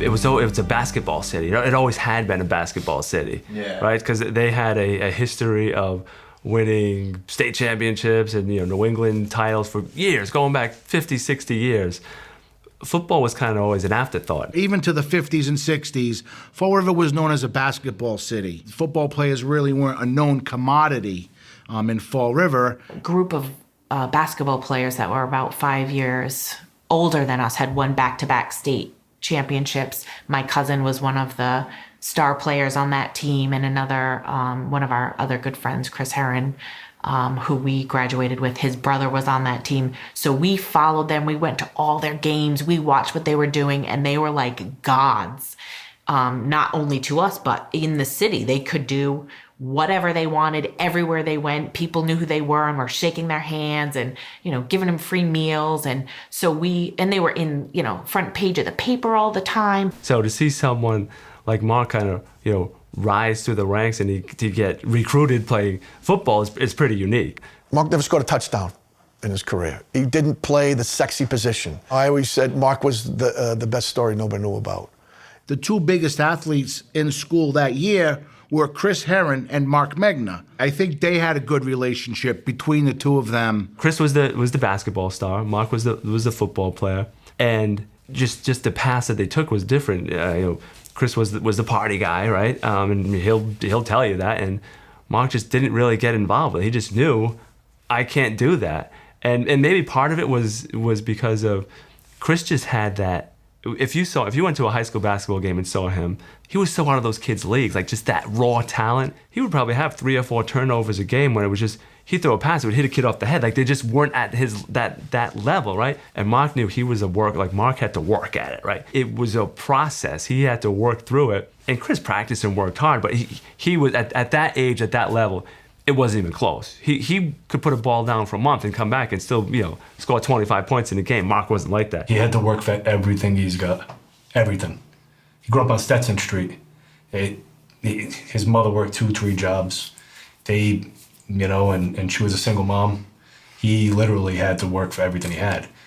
it was a basketball city. It always had been a basketball city, right? Because they had a history of winning state championships and New England titles for years, going back 50, 60 years. Football was kind of always an afterthought. Even to the 50s and 60s, Fall River was known as a basketball city. Football players really weren't a known commodity in Fall River. A group of basketball players that were about 5 years older than us had won back-to-back state championships. My cousin was one of the star players on that team, and another, one of our other good friends, Chris Herron, who we graduated with, his brother was on that team. So we followed them. We went to all their games. We watched what they were doing, and they were like gods, not only to us, but in the city. They could do whatever they wanted everywhere they went. People knew who they were and were shaking their hands and, giving them free meals. And so they were in, front page of the paper all the time. So to see someone like Mark kind of, rise through the ranks and to get recruited playing football is pretty unique. Mark never scored a touchdown in his career. He didn't play the sexy position. I always said Mark was the best story nobody knew about. The two biggest athletes in school that year were Chris Herron and Mark Megna. I think they had a good relationship between the two of them. Chris was the basketball star. Mark was the football player, and just the path that they took was different. Chris was the party guy, right? And he'll tell you that. And Mark just didn't really get involved. He just knew, I can't do that. And maybe part of it was because of Chris just had that. If you went to a high school basketball game and saw him, he was so out of those kids' leagues, like just that raw talent. He would probably have 3 or 4 turnovers a game when it was just, he'd throw a pass, it would hit a kid off the head. Like they just weren't at that level, right? And Mark knew he was Mark had to work at it, right? It was a process. He had to work through it. And Chris practiced and worked hard, but he was at that age, at that level, it wasn't even close. He could put a ball down for a month and come back and still, score 25 points in a game. Mark wasn't like that. He had to work for everything he's got. Everything. He grew up on Stetson Street. His mother worked 2-3 jobs. And she was a single mom. He literally had to work for everything he had.